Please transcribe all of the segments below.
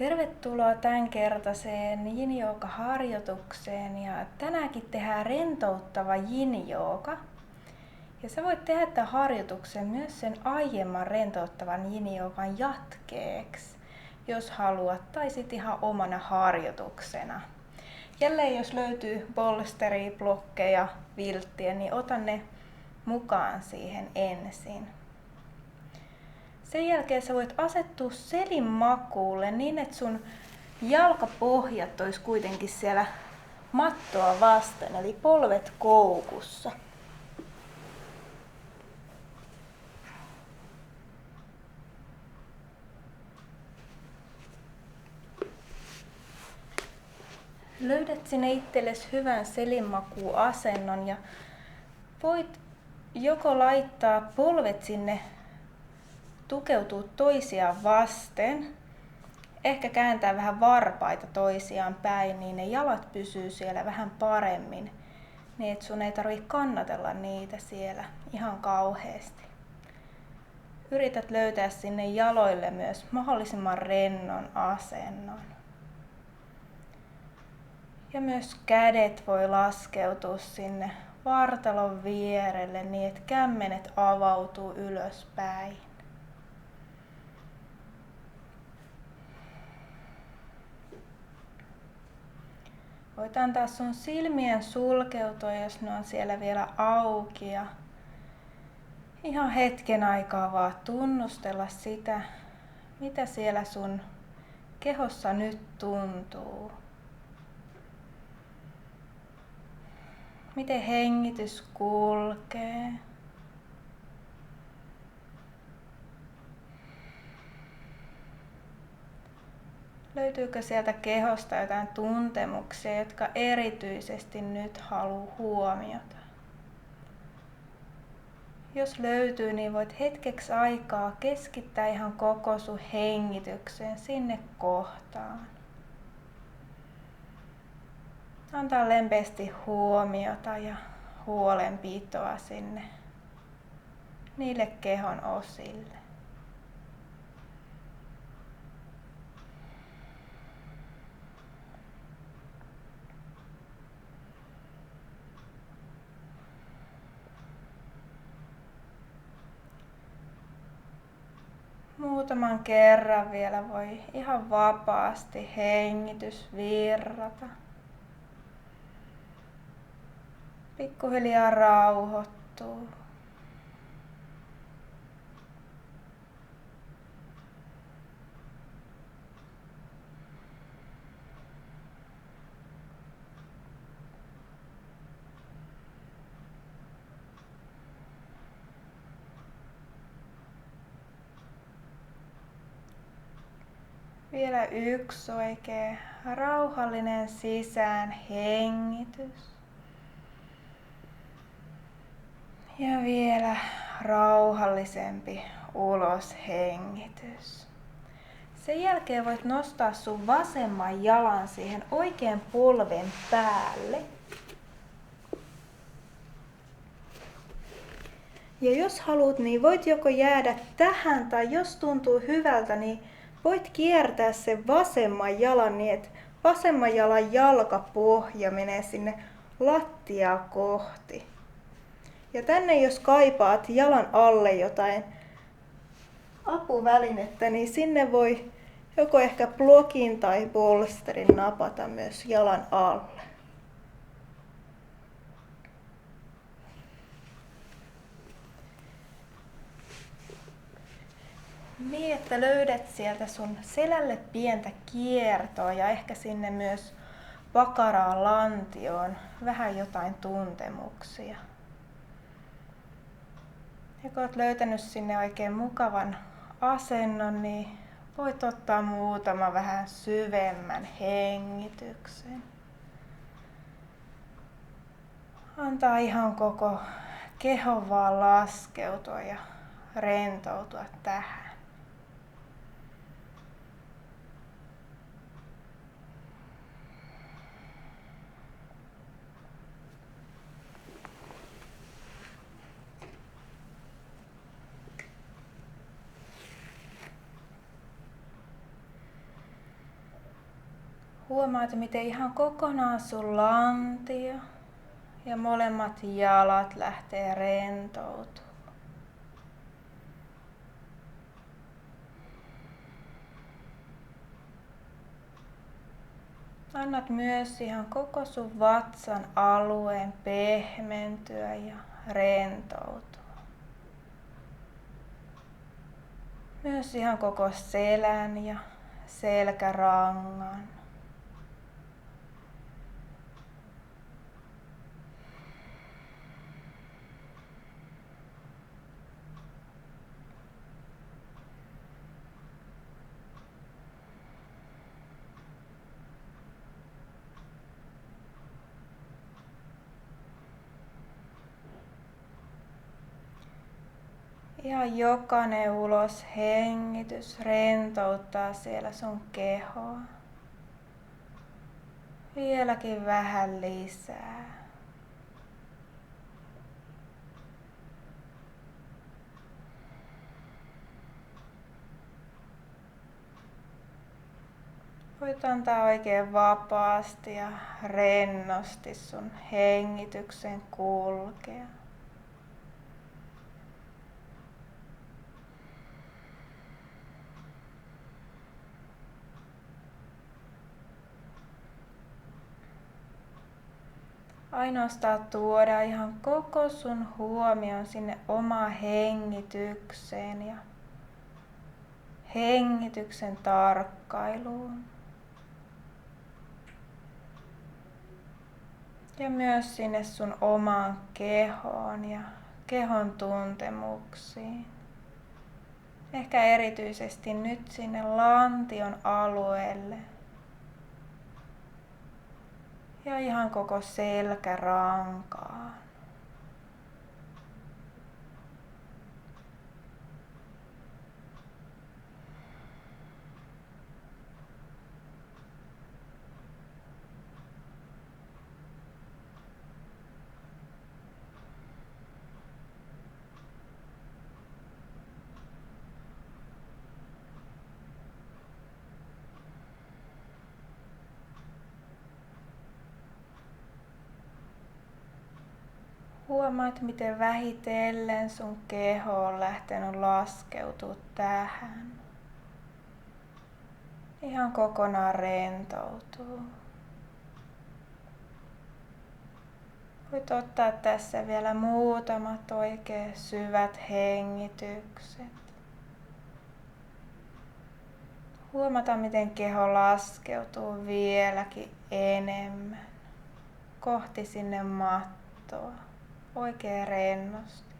Tervetuloa tämänkertaiseen Yin-jooga-harjoitukseen ja tänäänkin tehdään rentouttava Yin-jooga. Ja sä voit tehdä tämän harjoituksen myös sen aiemman rentouttavan Yin-joogan jatkeeksi, jos haluat, tai sit ihan omana harjoituksena. Jälleen jos löytyy bolsteria, blokkeja, vilttiä, niin ota ne mukaan siihen ensin. Sen jälkeen sä voit asettua selin makuulle niin, että sun jalkapohjat olisi kuitenkin siellä mattoa vasten, eli polvet koukussa. Löydät sinne itsellesi hyvän selinmakuuasennon ja voit joko laittaa polvet sinne tukeutuu toisiaan vasten, ehkä kääntää vähän varpaita toisiaan päin, niin ne jalat pysyy siellä vähän paremmin, niin että sun ei tarvitse kannatella niitä siellä ihan kauheasti. Yrität löytää sinne jaloille myös mahdollisimman rennon asennon. Ja myös kädet voi laskeutua sinne vartalon vierelle niin, että kämmenet avautuu ylöspäin. Voit antaa sun silmien sulkeutua, jos ne on siellä vielä auki, ja ihan hetken aikaa vaan tunnustella sitä, mitä siellä sun kehossa nyt tuntuu. Miten hengitys kulkee. Löytyykö sieltä kehosta jotain tuntemuksia, jotka erityisesti nyt haluaa huomiota? Jos löytyy, niin voit hetkeksi aikaa keskittää ihan koko sun hengitykseen sinne kohtaan. Antaa lempeästi huomiota ja huolenpitoa sinne niille kehon osille. Muutaman kerran vielä voi ihan vapaasti hengitys virrata. Pikkuhiljaa rauhoittuu. Vielä yksi oikein rauhallinen sisään hengitys. Ja vielä rauhallisempi ulos hengitys. Sen jälkeen voit nostaa sun vasemman jalan siihen oikean polven päälle. Ja jos haluat, niin voit joko jäädä tähän, tai jos tuntuu hyvältä, niin voit kiertää sen vasemman jalan niin, että vasemman jalan jalkapohja menee sinne lattiaa kohti. Ja tänne jos kaipaat jalan alle jotain apuvälinettä, niin sinne voi joko ehkä blokin tai bolsterin napata myös jalan alle. Niin, että löydät sieltä sun selälle pientä kiertoa ja ehkä sinne myös pakaraan lantioon vähän jotain tuntemuksia. Ja kun oot löytänyt sinne oikein mukavan asennon, niin voit ottaa muutama vähän syvemmän hengityksen. Antaa ihan koko kehon vaan laskeutua ja rentoutua tähän. Huomaat, miten ihan kokonaan sun lantio ja molemmat jalat lähtee rentoutumaan. Annat myös ihan koko sun vatsan alueen pehmentyä ja rentoutua. Myös ihan koko selän ja selkärangan. Ihan jokainen ulos hengitys rentouttaa siellä sun kehoa. Vieläkin vähän lisää. Voit antaa oikein vapaasti ja rennosti sun hengityksen kulkea. Ainoastaan tuoda ihan koko sun huomion sinne omaan hengitykseen ja hengityksen tarkkailuun. Ja myös sinne sun omaan kehoon ja kehon tuntemuksiin. Ehkä erityisesti nyt sinne lantion alueelle. Ja ihan koko selkärankaan. Huomaat, miten vähitellen sun keho on lähtenyt laskeutua tähän. Ihan kokonaan rentoutuu. Voit ottaa tässä vielä muutamat oikein syvät hengitykset. Huomata, miten keho laskeutuu vieläkin enemmän kohti sinne mattoa. Oikein rennosti.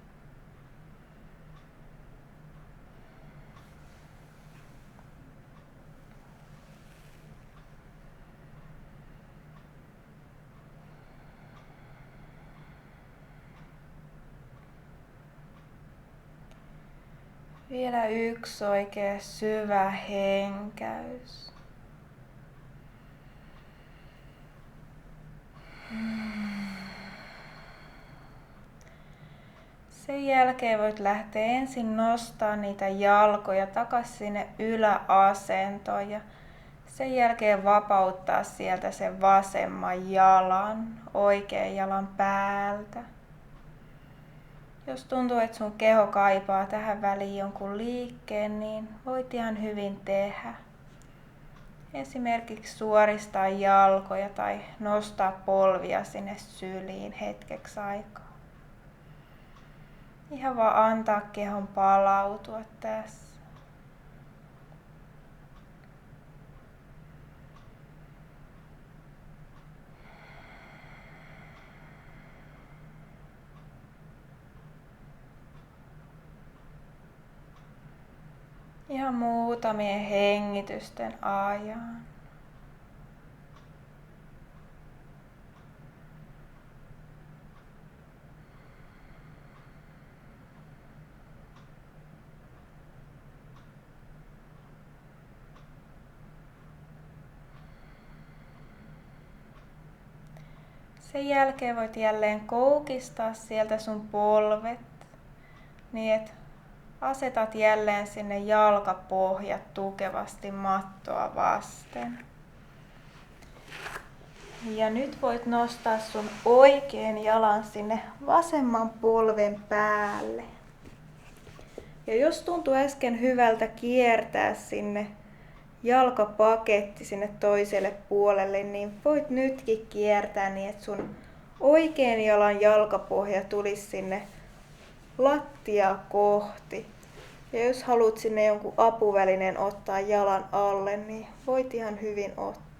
Vielä yksi oikein syvä henkäys. Sen jälkeen voit lähteä ensin nostaa niitä jalkoja takaisin sinne yläasentoon ja sen jälkeen vapauttaa sieltä sen vasemman jalan, oikean jalan päältä. Jos tuntuu, että sun keho kaipaa tähän väliin jonkun liikkeen, niin voit ihan hyvin tehdä. Esimerkiksi suoristaa jalkoja tai nostaa polvia sinne syliin hetkeksi aikaa. Ihan vaan antaa kehon palautua tässä. Ihan muutamien hengitysten ajan. Sen jälkeen voit jälleen koukistaa sieltä sun polvet, niin että asetat jälleen sinne jalkapohjat tukevasti mattoa vasten. Ja nyt voit nostaa sun oikean jalan sinne vasemman polven päälle. Ja jos tuntui äsken hyvältä kiertää sinne jalkapaketti sinne toiselle puolelle, niin voit nytkin kiertää niin, että sun oikean jalan jalkapohja tulisi sinne lattiaa kohti. Ja jos haluat sinne jonkun apuvälineen ottaa jalan alle, niin voit ihan hyvin ottaa.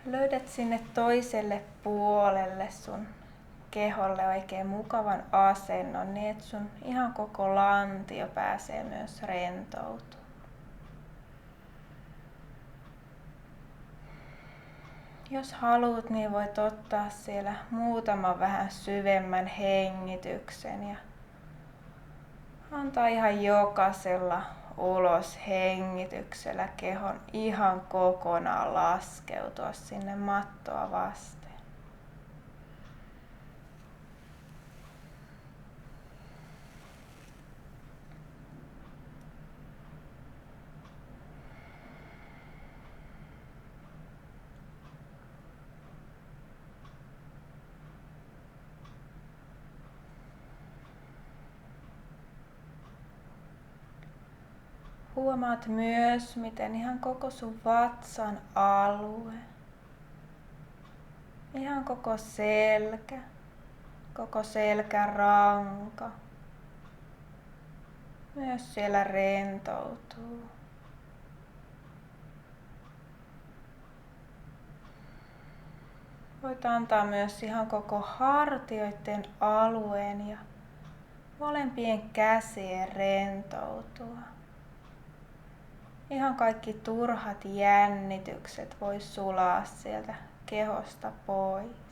Löydät sinne toiselle puolelle sun keholle oikein mukavan asennon niin, että sun ihan koko lantio pääsee myös rentoutumaan. Jos haluat, niin voit ottaa siellä muutaman vähän syvemmän hengityksen ja antaa ihan jokaisella ulos hengityksellä kehon ihan kokonaan laskeutua sinne mattoa vasten. Huomaat myös, miten ihan koko sun vatsan alue, ihan koko selkäranka, myös siellä rentoutuu. Voit antaa myös ihan koko hartioiden alueen ja molempien käsien rentoutua. Ihan kaikki turhat jännitykset voi sulaa sieltä kehosta pois.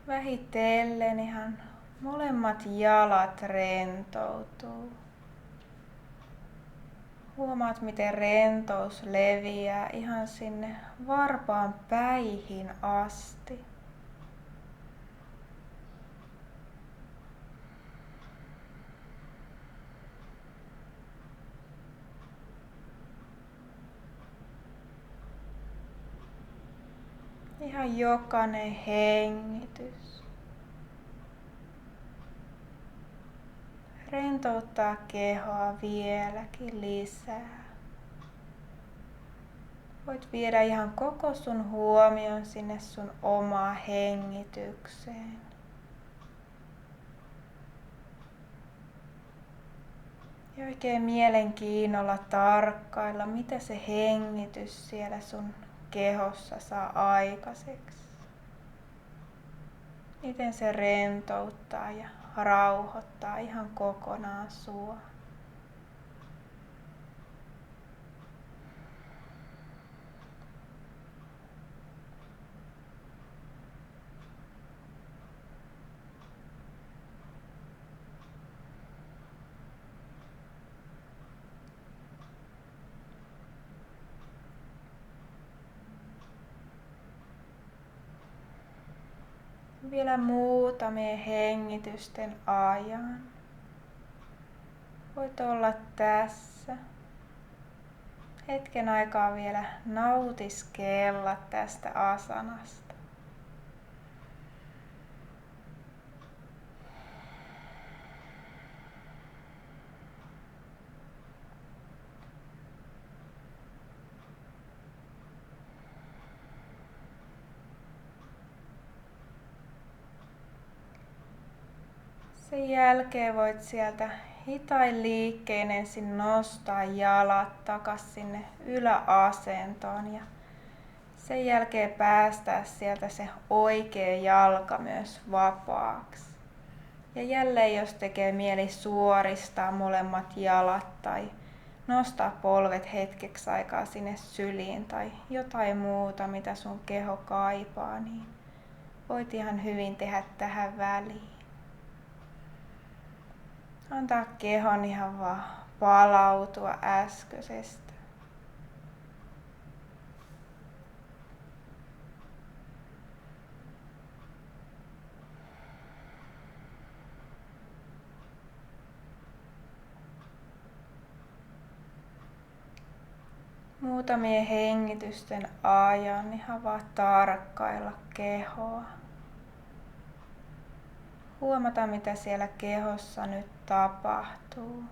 Vähitellen ihan molemmat jalat rentoutuu. Huomaat, miten rentous leviää ihan sinne varpaan päihin asti. Ihan jokainen hengitys rentouttaa kehoa vieläkin lisää. Voit viedä ihan koko sun huomion sinne sun omaan hengitykseen. Ja oikein mielenkiinnolla tarkkailla, mitä se hengitys siellä sun kehossa saa aikaiseksi. Miten se rentouttaa ja rauhoittaa ihan kokonaan sua. Vielä muutamien hengitysten ajan. Voit olla tässä. Hetken aikaa vielä nautiskella tästä asanasta. Sen jälkeen voit sieltä hitain liikkein ensin nostaa jalat takas sinne yläasentoon ja Sen jälkeen päästää sieltä se oikea jalka myös vapaaksi. Ja jälleen jos tekee mieli suoristaa molemmat jalat tai nostaa polvet hetkeksi aikaa sinne syliin tai jotain muuta mitä sun keho kaipaa, niin voit ihan hyvin tehdä tähän väliin. Antaa kehon ihan vaan palautua äskeisestä. Muutamien hengitysten ajan ihan vaan tarkkailla kehoa. Huomata mitä siellä kehossa nyt tapahtuu.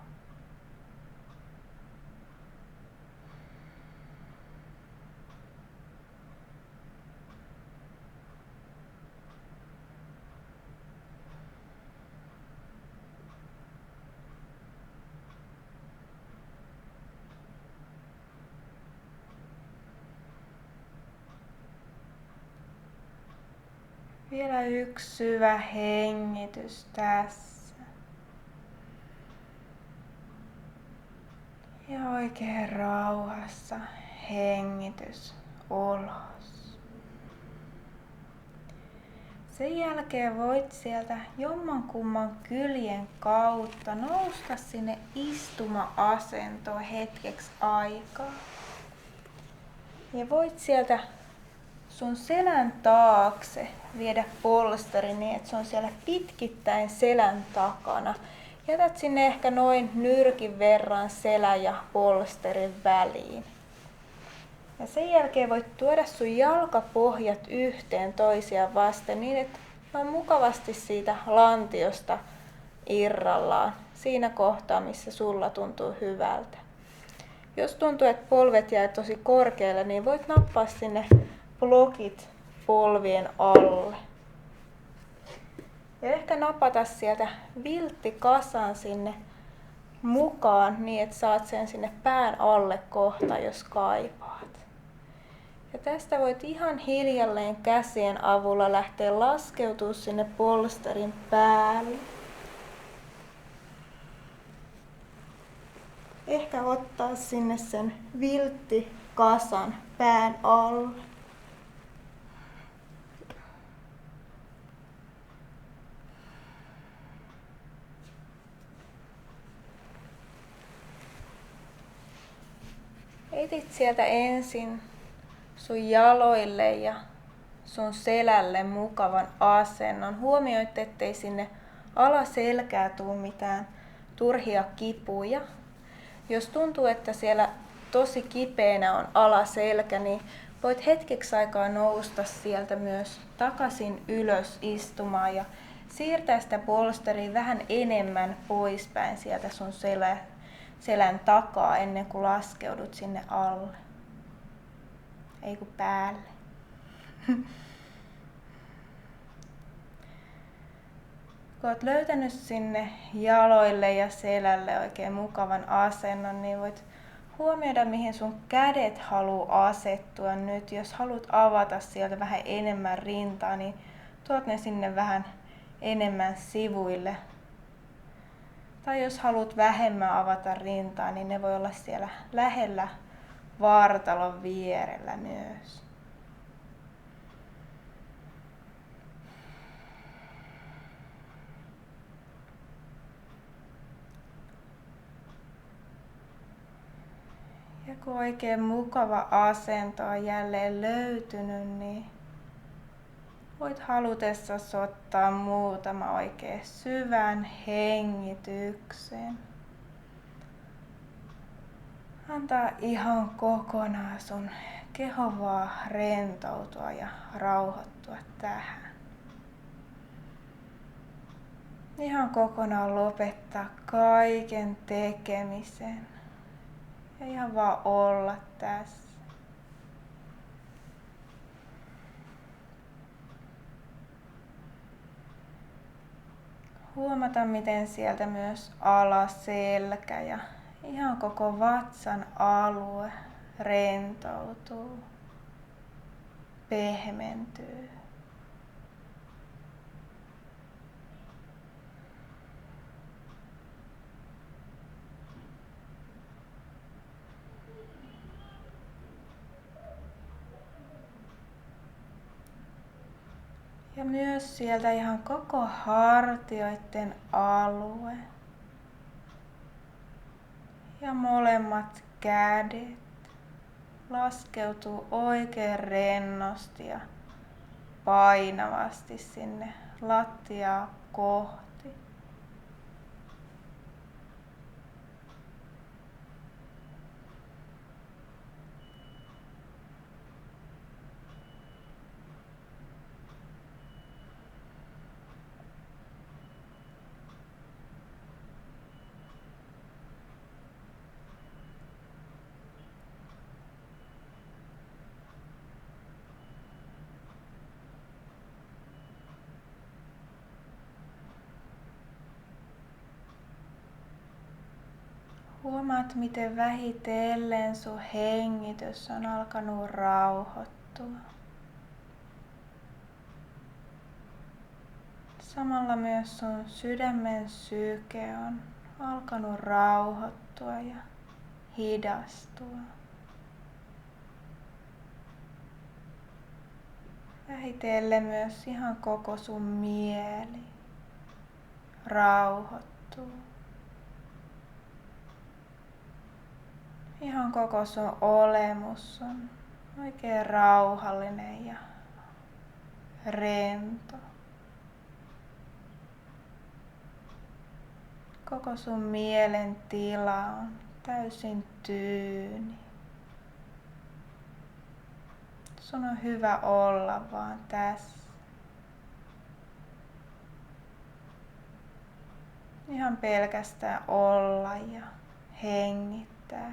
Vielä yksi syvä hengitys tässä. Ja oikein rauhassa hengitys ulos. Sen jälkeen voit sieltä jommankumman kyljen kautta nousta sinne istuma-asentoon hetkeksi aikaa. Ja voit sieltä sun selän taakse viedä polsteri niin, että se on siellä pitkittäin selän takana. Jätät sinne ehkä noin nyrkin verran selän ja polsterin väliin. Ja sen jälkeen voit tuoda sun jalkapohjat yhteen toisiaan vasten niin, että on mukavasti siitä lantiosta irrallaan siinä kohtaa, missä sulla tuntuu hyvältä. Jos tuntuu, että polvet jää tosi korkealle, niin voit nappaa sinne blokit polvien alle. Ja ehkä napata sieltä vilttikasan sinne mukaan niin, että saat sen sinne pään alle kohta, jos kaipaat. Ja tästä voit ihan hiljalleen käsien avulla lähteä laskeutua sinne polsterin päälle. Ehkä ottaa sinne sen vilttikasan pään alle. Etit sieltä ensin sun jaloille ja sun selälle mukavan asennon. Huomioit, ettei sinne alaselkää tuu mitään turhia kipuja. Jos tuntuu, että siellä tosi kipeänä on alaselkä, niin voit hetkeksi aikaa nousta sieltä myös takaisin ylös istumaan ja siirtää sitä polsteria vähän enemmän poispäin sieltä sun selän takaa ennen kuin laskeudut sinne alle. Ei kun päälle. Kun oot löytänyt sinne jaloille ja selälle oikein mukavan asennon, niin voit huomioida mihin sun kädet haluaa asettua nyt. Jos haluat avata sieltä vähän enemmän rintaa, niin tuot ne sinne vähän enemmän sivuille. Tai jos haluat vähemmän avata rintaa, niin ne voi olla siellä lähellä vartalon vierellä myös. Ja kun oikein mukava asento on jälleen löytynyt, niin voit halutessasi ottaa muutama oikein syvän hengityksen. Antaa ihan kokonaan sun keho vaan rentoutua ja rauhoittua tähän. Ihan kokonaan lopettaa kaiken tekemisen. Ja ihan vaan olla tässä. Huomata miten sieltä myös alaselkä ja ihan koko vatsan alue rentoutuu. pehmentyy. Ja myös sieltä ihan koko hartioiden alue. Ja molemmat kädet laskeutuu oikein rennosti ja painavasti sinne lattiaa kohti. Huomaat, miten vähitellen sun hengitys on alkanut rauhoittua. Samalla myös sun sydämen syke on alkanut rauhoittua ja hidastua. Vähitellen myös ihan koko sun mieli rauhoittuu. Ihan koko sun olemus on oikein rauhallinen ja rento. Koko sun mielen tila on täysin tyyni. Sun on hyvä olla vaan tässä. Ihan pelkästään olla ja hengittää.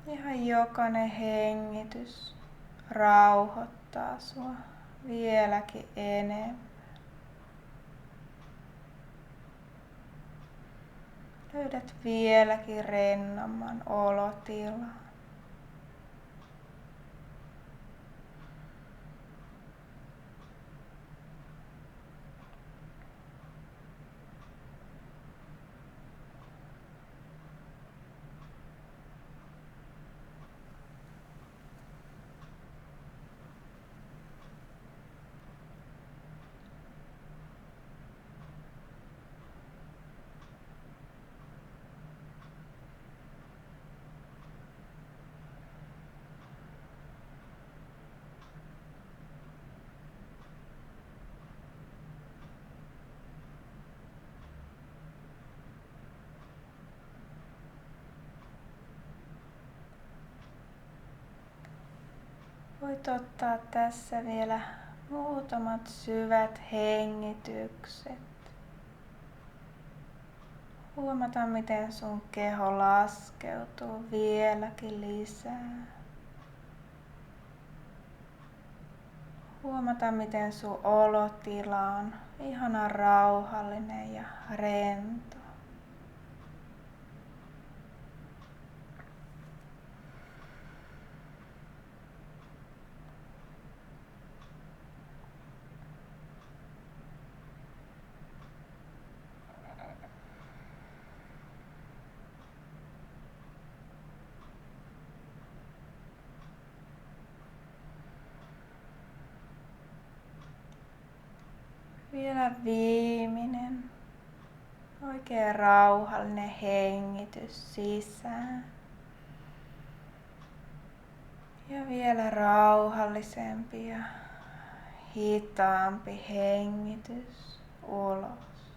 Ihan jokainen hengitys rauhoittaa sua vieläkin enemmän. Löydät vieläkin rennomman olotilan. Voit ottaa tässä vielä muutamat syvät hengitykset. Huomata, miten sun keho laskeutuu vieläkin lisää. Huomata, miten sun olotila on ihana rauhallinen ja rento. Vielä viimeinen, oikein rauhallinen hengitys sisään. Ja vielä rauhallisempi ja hitaampi hengitys ulos.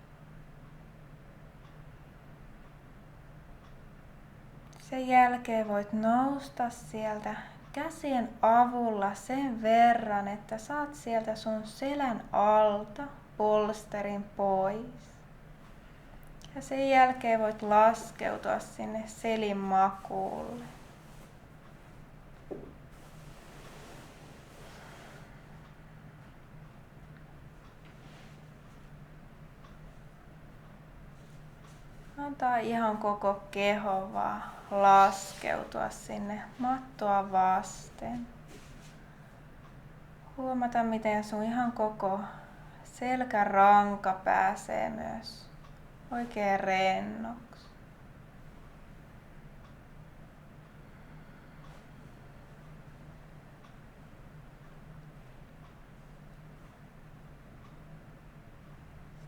Sen jälkeen voit nousta sieltä käsien avulla sen verran, että saat sieltä sun selän alta polsterin pois. Ja sen jälkeen voit laskeutua sinne selin makuulle. Antaa ihan koko keho vaan laskeutua sinne mattoa vasten. Huomata, miten sun ihan koko selkäranka pääsee myös oikein rennoksi.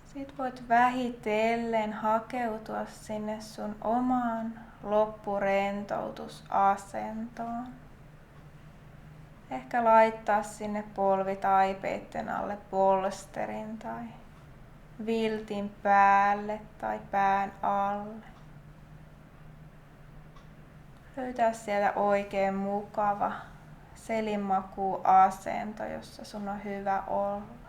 Sitten voit vähitellen hakeutua sinne sun omaan loppurentoutusasentoon. Ehkä laittaa sinne polvitaipeitten alle polsterin tai viltin päälle tai pään alle. Löytää sieltä oikein mukava selinmakuuasento, jossa sun on hyvä olla.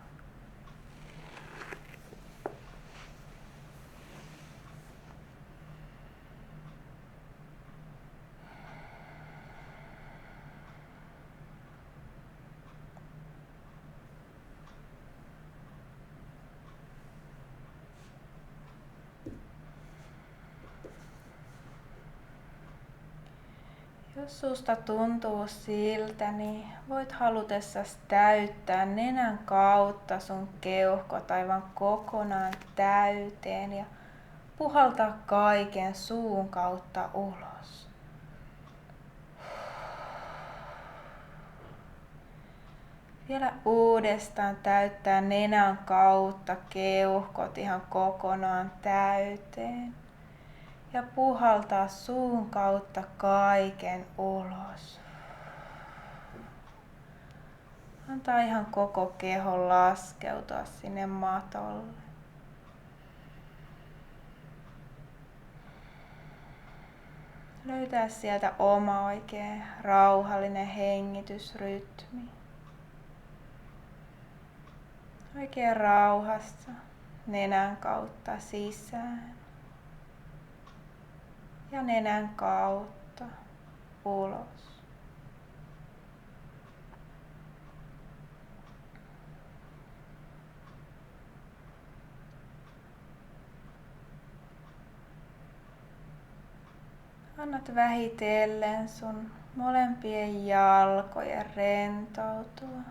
Jos susta tuntuu siltä, niin voit halutessasi täyttää nenän kautta sun keuhkot aivan kokonaan täyteen ja puhaltaa kaiken suun kautta ulos. Vielä uudestaan täyttää nenän kautta keuhkot ihan kokonaan täyteen. Ja puhaltaa suun kautta kaiken ulos. Antaa ihan koko kehon laskeutua sinne matolle. Löytää sieltä oma oikein rauhallinen hengitysrytmi. Oikein rauhassa nenän kautta sisään. Ja nenän kautta ulos. Annat vähitellen sun molempien jalkojen rentoutua.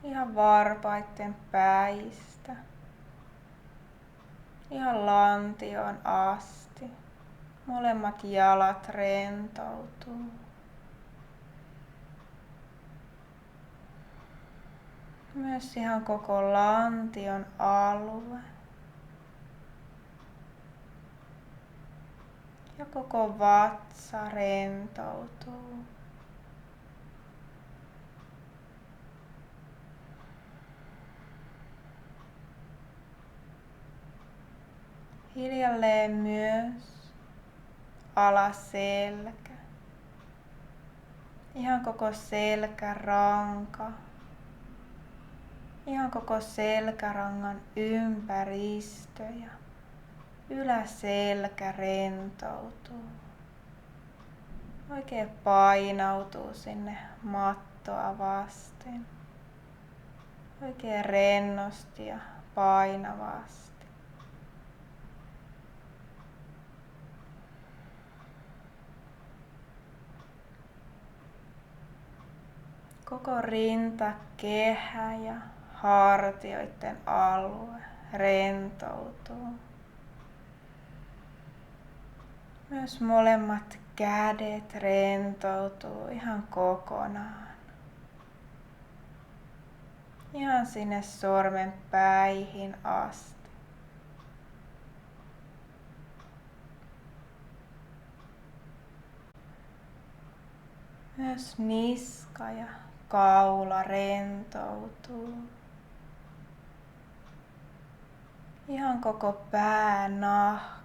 Ihan varpaitten päistä. Ihan lantioon asti. Molemmat jalat rentoutuu. Myös ihan koko lantion alue. Ja koko vatsa rentoutuu. Hiljalleen myös alaselkä. Ihan koko selkäranka. Ihan koko selkärangan ympäristö ja yläselkä rentoutuu. Oikein painautuu sinne mattoa vasten. Oikein rennosti ja painavasti. Koko rintakehä ja hartioiden alue rentoutuu. Myös molemmat kädet rentoutuu ihan kokonaan. Ihan sinne sormenpäihin asti. Myös niska ja kaula rentoutuu. Ihan koko päänahka.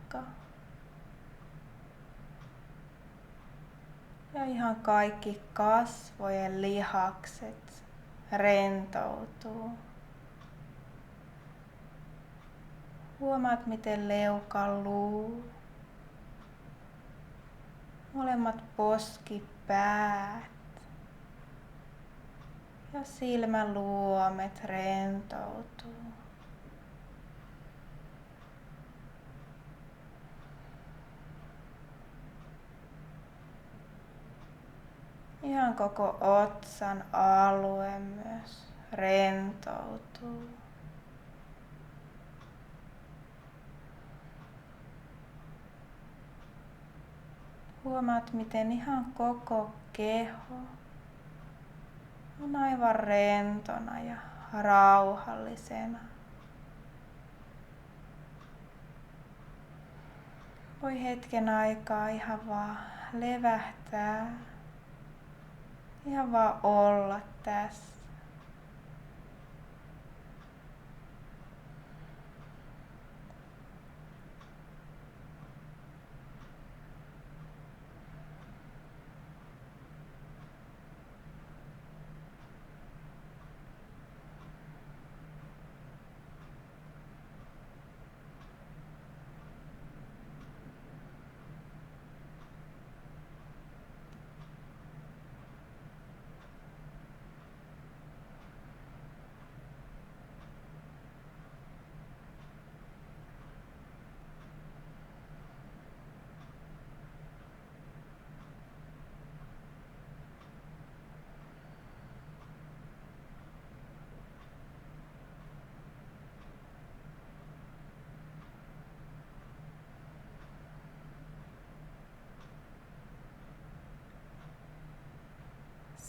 Ja ihan kaikki kasvojen lihakset rentoutuu. Huomaat, miten leukaluu, molemmat poskipäät ja silmäluomet rentoutuu. ihan koko otsan alue myös rentoutuu. Huomaat, miten ihan koko keho on aivan rentona ja rauhallisena. Voi hetken aikaa ihan vaan levähtää, ihan vaan olla tässä.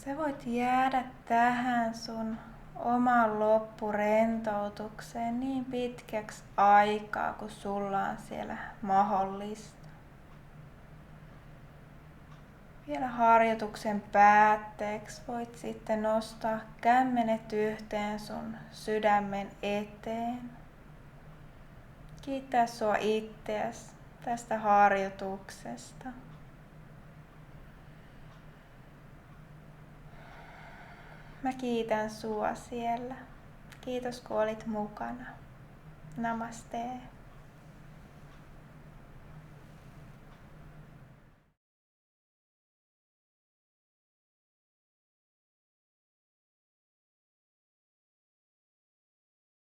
Sä voit jäädä tähän sun oman loppurentoutukseen niin pitkäksi aikaa, kun sulla on siellä mahdollista. Vielä harjoituksen päätteeksi voit sitten nostaa kämmenet yhteen sun sydämen eteen. Kiittää sua itseäsi tästä harjoituksesta. Mä kiitän sua siellä. Kiitos kun olit mukana. Namaste.